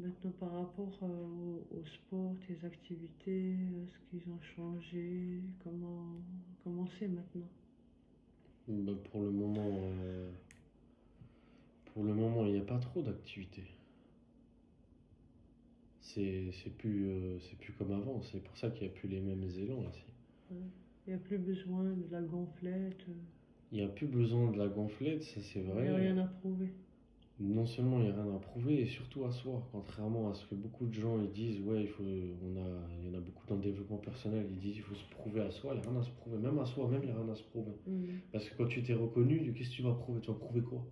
Maintenant, par rapport au sport, tes activités, ce qu'ils ont changé, comment c'est maintenant? Bah, pour le moment, il n'y a pas trop d'activités. C'est plus comme avant. C'est pour ça qu'il n'y a plus les mêmes élans ici. Ouais. Il n'y a plus besoin de la gonflette, Il n'y a plus besoin de la gonflette, ça c'est il n'y a rien vrai. à prouver. Non seulement il n'y a rien à prouver, et surtout à soi. Contrairement à ce que beaucoup de gens ils disent, ouais, il y en a beaucoup dans le développement personnel, ils disent il faut se prouver à soi, il n'y a rien à se prouver. Même à soi, même il n'y a rien à se prouver. Mm. Parce que quand tu t'es reconnu, qu'est-ce que tu vas prouver? Tu vas prouver quoi?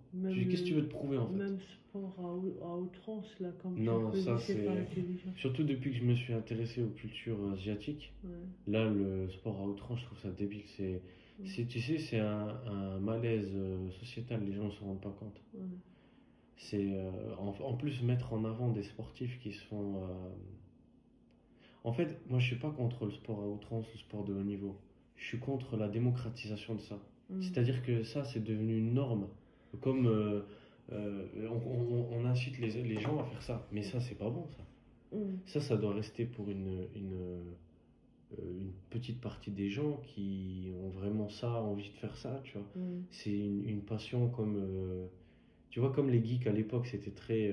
Qu'est-ce que tu veux te prouver en fait? Même sport à outrance, là, comme tu le Non, faisais, ça c'est par c'est. la télévision. Surtout depuis que je me suis intéressé aux cultures asiatiques, Ouais. là le sport à outrance, je trouve ça débile. Mm. Tu sais, c'est un malaise sociétal, les gens ne se rendent pas compte. Ouais. C'est en plus mettre en avant des sportifs qui sont. En fait, moi je suis pas contre le sport à outrance, le sport de haut niveau. Je suis contre la démocratisation de ça. Mm. C'est-à-dire que ça, c'est devenu une norme. Comme on incite les gens à faire ça. Mais ça, c'est pas bon, ça. Mm. Ça doit rester pour une petite partie des gens qui ont vraiment ça, envie de faire ça, tu vois. Mm. C'est une passion comme. Tu vois, comme les geeks à l'époque, c'était très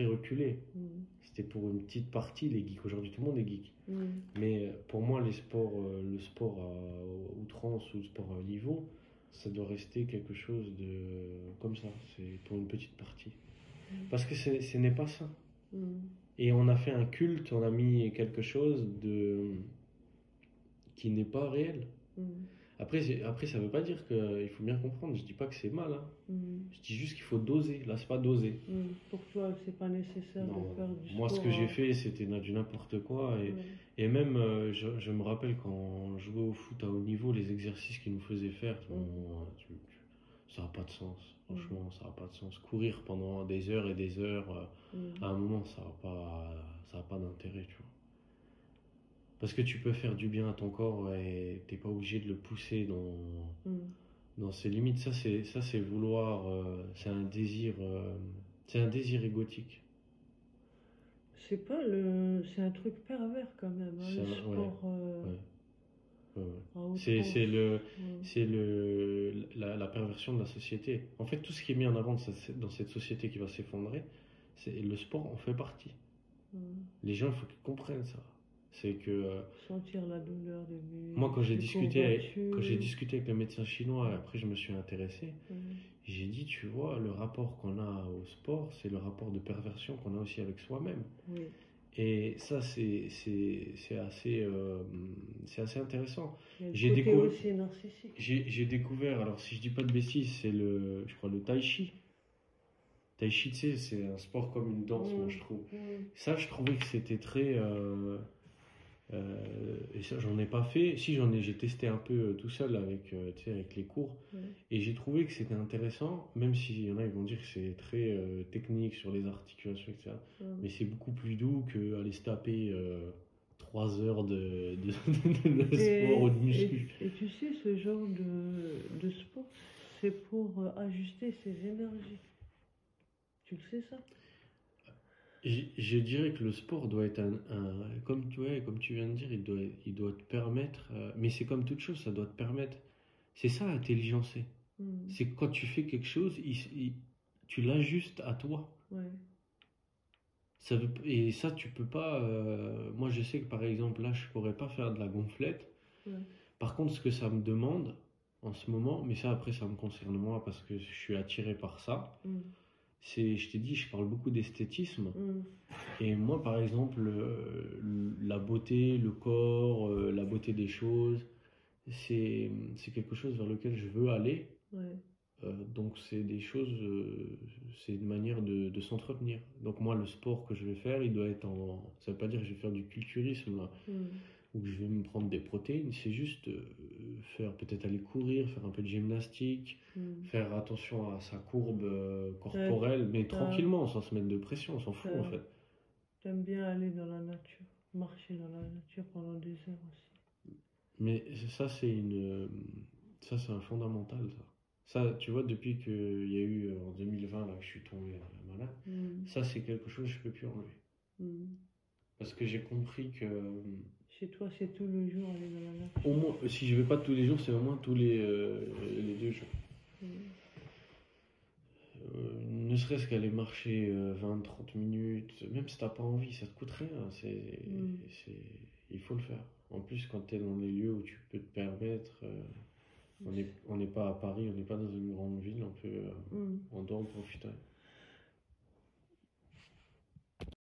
reculé. Mm. C'était pour une petite partie les geeks. Aujourd'hui, tout le monde est geek. Mm. Mais pour moi, le sport à outrance ou le sport à haut niveau, ça doit rester quelque chose de comme ça. C'est pour une petite partie. Parce que ce n'est pas ça. Mm. Et on a fait un culte, on a mis quelque chose qui n'est pas réel. Mm. Après, ça veut pas dire qu'il faut bien comprendre. Je dis pas que c'est mal, hein. Mm. Je dis juste qu'il faut doser. Là, c'est pas doser. Mm. Pour toi, c'est pas nécessaire de Non, faire du moi ce sport, que j'ai fait c'était du n'importe quoi ouais. et même je me rappelle quand on jouait au foot à haut niveau, les exercices qu'ils nous faisaient faire, Mm. ça n'a pas de sens, Mm. franchement ça n'a pas de sens. Courir pendant des heures et des heures, Mm. à un moment ça a pas d'intérêt, tu vois. Parce que tu peux faire du bien à ton corps et t'es pas obligé de le pousser Mm. dans ses limites. Ça c'est vouloir, c'est un désir égotique. C'est un truc pervers quand même, hein, le Ouais, sport ouais. Ouais, ouais. à outrance. Ouais. C'est la perversion de la société. En fait, tout ce qui est mis en avant dans cette société qui va s'effondrer, le sport en fait partie. Mm. Les gens, il faut qu'ils comprennent ça. C'est que Sentir la douleur des moi, muscles, des quand j'ai courbatures. discuté avec le médecin chinois, et Mm. après je me suis intéressé, Mm. j'ai dit, tu vois, le rapport qu'on a au sport, c'est le rapport de perversion qu'on a aussi avec soi-même. Oui. Et ça, c'est assez intéressant. Il y a le J'ai côté découvert, aussi narcissique. j'ai découvert, alors si je dis pas de bêtises, je crois, le tai chi. Tai chi, tu sais, c'est un sport comme une danse, moi Mm. je trouve. Mm. Ça, je trouvais que c'était très. Et ça, j'en ai pas fait. Si, j'ai testé un peu tout seul tu sais, avec les cours. Ouais. Et j'ai trouvé que c'était intéressant, même s'il y en a, ils vont dire que c'est très technique sur les articulations, etc. Mm. Mais c'est beaucoup plus doux qu'aller se taper 3 heures de sport Et, ou de muscu. et tu sais, ce genre de sport, c'est pour ajuster ses énergies. Tu le sais, ça? Je dirais que le sport doit être comme tu viens de dire, il doit te permettre, mais c'est comme toute chose, ça doit te permettre, c'est ça intelligencer. Mm. C'est que quand tu fais quelque chose, tu l'ajustes à toi. Ouais. Et ça, tu peux pas, moi je sais que par exemple, là, je pourrais pas faire de la gonflette. Ouais. Par contre, ce que ça me demande en ce moment, mais ça après, ça me concerne moi parce que je suis attiré par ça. Mm. Je t'ai dit, je parle beaucoup d'esthétisme. Mm. Et moi, par exemple, la beauté, le corps, la beauté des choses, c'est quelque chose vers lequel je veux aller. Ouais. Donc, c'est des choses, c'est une manière de s'entretenir. Donc, moi, le sport que je vais faire, il doit être en. Ça veut pas dire que je vais faire du culturisme, là, Mm. ou que je vais me prendre des protéines. C'est juste faire, peut-être aller courir, faire un peu de gymnastique, Mm. faire attention à sa courbe T'as- corporelle, mais t'as- tranquillement, sans se mettre de pression, on s'en fout en t'as- fait. T'aimes bien aller dans la nature, marcher dans la nature pendant des heures aussi. Mais ça c'est un fondamental ça. Ça, tu vois, depuis qu'il y a eu en 2020 là que je suis tombé malade, Mm. Ça, c'est quelque chose que je peux plus enlever. Mm. Parce que j'ai compris que, Chez toi, c'est tout le jour aller dans la nature. au moins, si je vais pas tous les jours, c'est au moins tous les 2 jours. Mm. Ne serait-ce qu'aller marcher 20-30 minutes, même si t'as pas envie, ça te coûte rien. Il faut le faire. En plus, quand tu es dans les lieux où tu peux te permettre, on n'est pas à Paris, on n'est pas dans une grande ville, on doit en profiter.